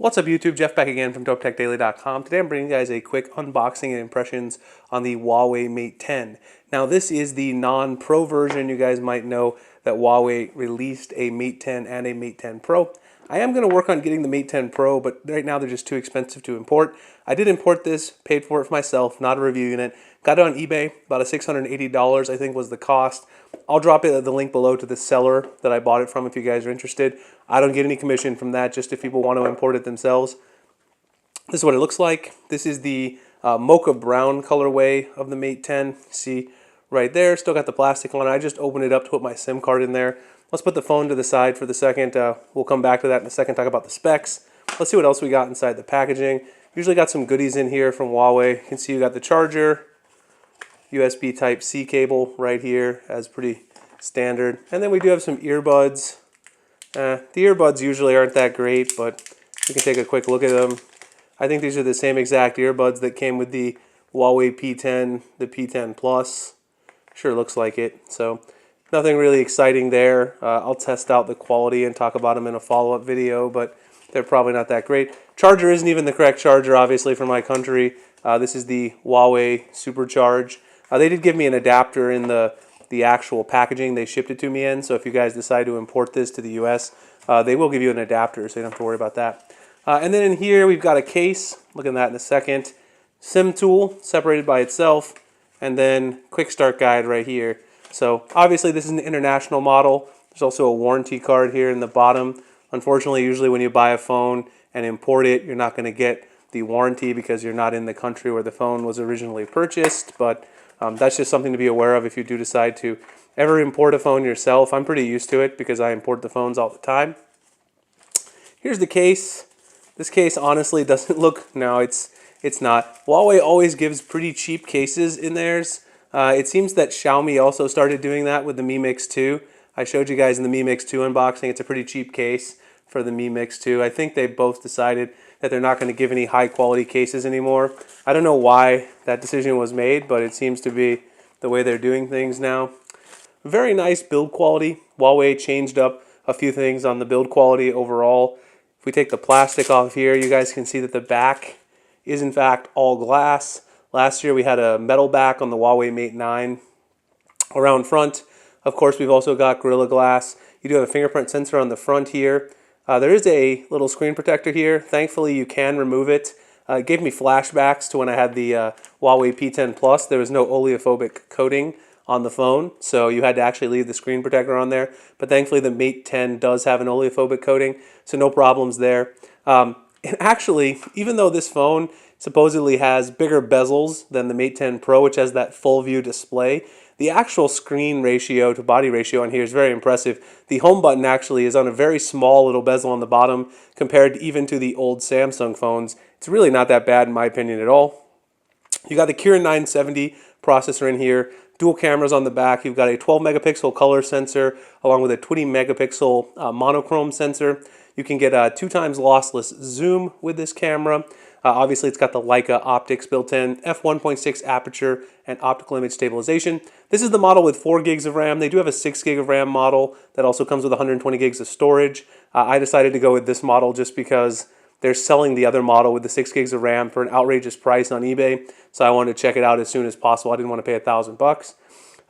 What's up YouTube, Jeff back again from DopeTechDaily.com. Today I'm bringing you guys a quick unboxing and impressions on the Huawei Mate 10. Now this is the non-Pro version. You guys might know that Huawei released a Mate 10 and a Mate 10 Pro. I am going to work on getting the Mate 10 Pro, but right now they're just too expensive to import. I did import this, paid for it for myself, not a review unit. Got it on eBay, about $680 I think was the cost. I'll drop it the link below to the seller that I bought it from if you guys are interested. I don't get any commission from that, just if people want to import it themselves. This is what it looks like. This is the Mocha brown colorway of the Mate 10. See right there, still got the plastic on it. I just opened it up to put my SIM card in there. Let's put the phone to the side for the second. We'll come back to that in a second, talk about the specs. Let's see what else we got inside the packaging. Usually got some goodies in here from Huawei. You can see you got the charger, USB Type-C cable right here, as pretty standard. And then we do have some earbuds. The earbuds usually aren't that great, but we can take a quick look at them. I think these are the same exact earbuds that came with the Huawei P10, the P10 Plus. Sure looks like it. So nothing really exciting there. I'll test out the quality and talk about them in a follow-up video, but they're probably not that great. Charger isn't even the correct charger, obviously, for my country. This is the Huawei Supercharge. They did give me an adapter in the actual packaging they shipped it to me in, so if you guys decide to import this to the US, they will give you an adapter, so you don't have to worry about that. And then in here we've got a case, look at that in a second, SIM tool separated by itself, and then quick start guide right here. So obviously this is an international model. There's also a warranty card here in the bottom. Unfortunately, usually when you buy a phone and import it, you're not going to get the warranty because you're not in the country where the phone was originally purchased, but that's just something to be aware of if you do decide to ever import a phone yourself. I'm pretty used to it because I import the phones all the time. Here's the case. This case honestly doesn't look, no, it's not. Huawei always gives pretty cheap cases in theirs. It seems that Xiaomi also started doing that with the Mi Mix 2. I showed you guys in the Mi Mix 2 unboxing. It's a pretty cheap case for the Mi Mix 2. I think they both decided that they're not going to give any high quality cases anymore. I don't know why that decision was made, but it seems to be the way they're doing things now. Very nice build quality. Huawei changed up a few things on the build quality overall. If we take the plastic off here, you guys can see that the back is in fact all glass. Last year we had a metal back on the Huawei Mate 9. Around front, of course, we've also got Gorilla Glass. You do have a fingerprint sensor on the front here. There is a little screen protector here. Thankfully, you can remove it. It gave me flashbacks to when I had the Huawei P10 Plus. There was no oleophobic coating on the phone, so you had to actually leave the screen protector on there. But thankfully, the Mate 10 does have an oleophobic coating, so no problems there. And actually, even though this phone supposedly has bigger bezels than the Mate 10 Pro, which has that full view display, the actual screen ratio to body ratio on here is very impressive. The home button actually is on a very small little bezel on the bottom compared even to the old Samsung phones. It's really not that bad in my opinion at all. You got the Kirin 970 processor in here, dual cameras on the back. You've got a 12 megapixel color sensor along with a 20 megapixel monochrome sensor. You can get a 2x lossless zoom with this camera. Obviously, it's got the Leica optics built in, f1.6 aperture, and optical image stabilization. This is the model with 4 gigs of RAM. They do have a 6 gig of RAM model that also comes with 120 gigs of storage. I decided to go with this model just because they're selling the other model with the 6 gigs of RAM for an outrageous price on eBay. So I wanted to check it out as soon as possible. I didn't want to pay $1,000.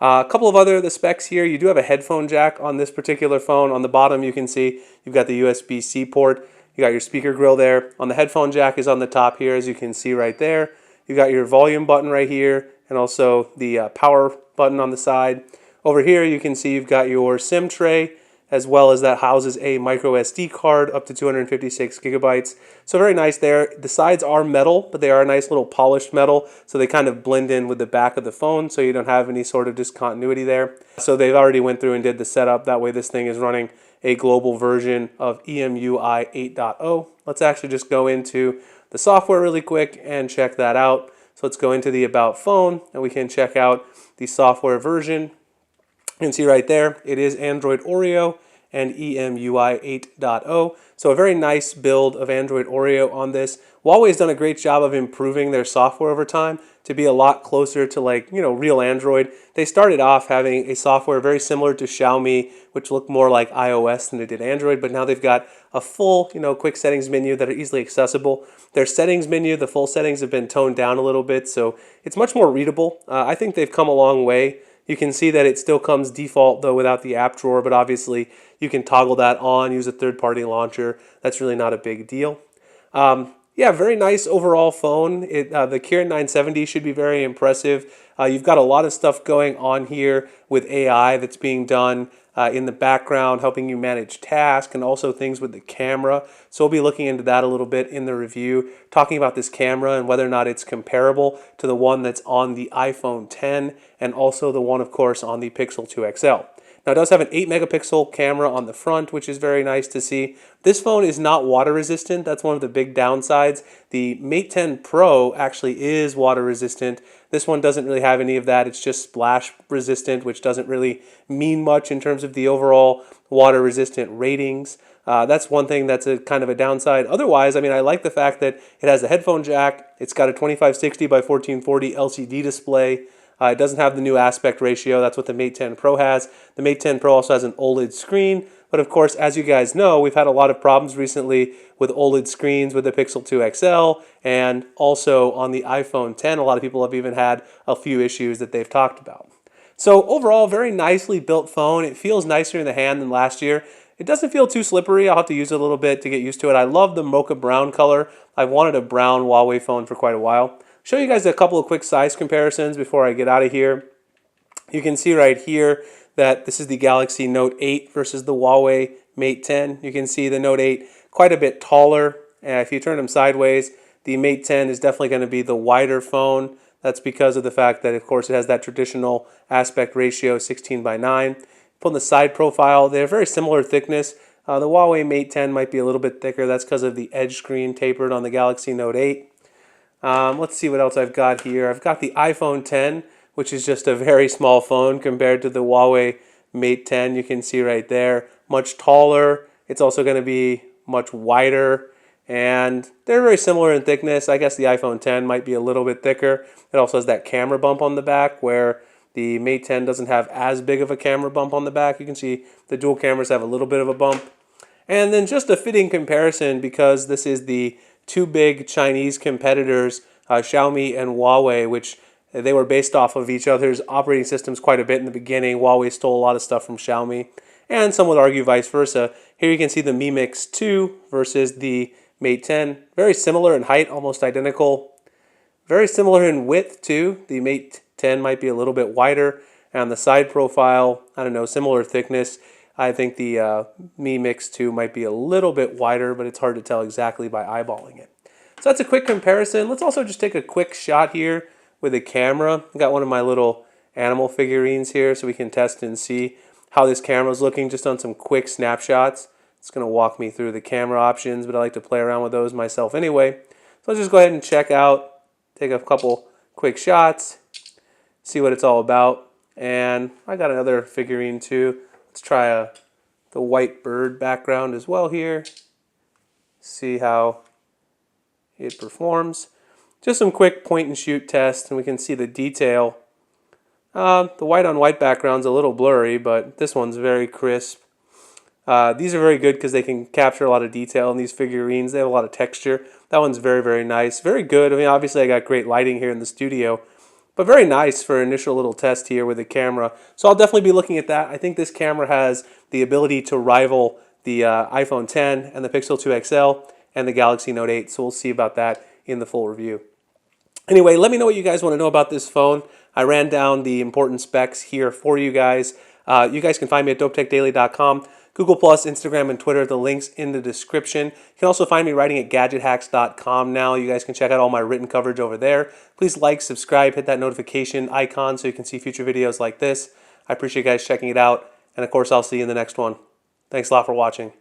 A couple of other the specs here. You do have a headphone jack on this particular phone. On the bottom, you can see you've got the USB-C port. You got your speaker grill there. On the headphone jack is on the top here, as you can see right there. You got your volume button right here, and also the power button on the side. Over here, you can see you've got your SIM tray, as well as that houses a micro SD card up to 256 gigabytes. So very nice there. The sides are metal, but they are a nice little polished metal, so they kind of blend in with the back of the phone, so you don't have any sort of discontinuity there. So they've already went through and did the setup. That way this thing is running a global version of EMUI 8.0. Let's actually just go into the software really quick and check that out. So let's go into the About Phone, and we can check out the software version. You can see right there, it is Android Oreo and EMUI 8.0. So a very nice build of Android Oreo on this. Huawei's done a great job of improving their software over time to be a lot closer to like, real Android. They started off having a software very similar to Xiaomi, which looked more like iOS than it did Android, but now they've got a full, quick settings menu that are easily accessible. Their settings menu, the full settings have been toned down a little bit, so it's much more readable. I think they've come a long way. You can see that it still comes default though without the app drawer, but obviously you can toggle that on, use a third-party launcher. That's really not a big deal. Yeah, very nice overall phone. The Kirin 970 should be very impressive. You've got a lot of stuff going on here with AI that's being done in the background, helping you manage tasks and also things with the camera. So we'll be looking into that a little bit in the review, talking about this camera and whether or not it's comparable to the one that's on the iPhone 10 and also the one, of course, on the Pixel 2 XL. Now, it does have an 8 megapixel camera on the front, which is very nice to see. This phone is not water resistant. That's one of the big downsides. The Mate 10 Pro actually is water resistant. This one doesn't really have any of that. It's just splash resistant, which doesn't really mean much in terms of the overall water resistant ratings. That's one thing that's a kind of a downside. Otherwise, I mean, I like the fact that it has a headphone jack. It's got a 2560 by 1440 LCD display. It doesn't have the new aspect ratio. That's what the Mate 10 Pro has. The Mate 10 Pro also has an OLED screen. But of course, as you guys know, we've had a lot of problems recently with OLED screens with the Pixel 2 XL and also on the iPhone 10. A lot of people have even had a few issues that they've talked about. So overall, very nicely built phone. It feels nicer in the hand than last year. It doesn't feel too slippery. I'll have to use it a little bit to get used to it. I love the Mocha brown color. I've wanted a brown Huawei phone for quite a while. Show you guys a couple of quick size comparisons before I get out of here. You can see right here that this is the Galaxy Note 8 versus the Huawei Mate 10. You can see the Note 8 quite a bit taller. If you turn them sideways, the Mate 10 is definitely going to be the wider phone. That's because of the fact that, of course, it has that traditional aspect ratio, 16 by 9. Put on the side profile, they're very similar thickness. The Huawei Mate 10 might be a little bit thicker. That's because of the edge screen tapered on the Galaxy Note 8. Let's see what else I've got here. I've got the iPhone 10, which is just a very small phone compared to the Huawei Mate 10. You can see right there, much taller. It's also going to be much wider, and they're very similar in thickness. I guess the iPhone 10 might be a little bit thicker. It also has that camera bump on the back where the Mate 10 doesn't have as big of a camera bump on the back. You can see the dual cameras have a little bit of a bump. And then just a fitting comparison, because this is the two big Chinese competitors, Xiaomi and Huawei, which they were based off of each other's operating systems quite a bit in the beginning. Huawei stole a lot of stuff from Xiaomi, and some would argue vice versa. Here you can see the Mi Mix 2 versus the Mate 10. Very similar in height, almost identical. Very similar in width too. The Mate 10 might be a little bit wider, and the side profile, I don't know, similar thickness. I think the Mi Mix 2 might be a little bit wider, but it's hard to tell exactly by eyeballing it. So that's a quick comparison. Let's also just take a quick shot here with a camera. I've got one of my little animal figurines here so we can test and see how this camera is looking just on some quick snapshots. It's going to walk me through the camera options, but I like to play around with those myself anyway. So let's just go ahead and check out, take a couple quick shots, see what it's all about. And I got another figurine too. Let's try the white bird background as well here. See how it performs. Just some quick point and shoot tests, and we can see the detail. The white on white background's a little blurry, but this one's very crisp. These are very good because they can capture a lot of detail in these figurines. They have a lot of texture. That one's very, very nice. Very good. I mean, obviously I got great lighting here in the studio, but very nice for an initial little test here with the camera. So I'll definitely be looking at that. I think this camera has the ability to rival the iPhone 10 and the Pixel 2 XL and the Galaxy Note 8. So we'll see about that in the full review. Anyway, let me know what you guys want to know about this phone. I ran down the important specs here for you guys. You guys can find me at dopetechdaily.com. Google+, Instagram, and Twitter. The link's in the description. You can also find me writing at gadgethacks.com now. You guys can check out all my written coverage over there. Please like, subscribe, hit that notification icon so you can see future videos like this. I appreciate you guys checking it out. And of course, I'll see you in the next one. Thanks a lot for watching.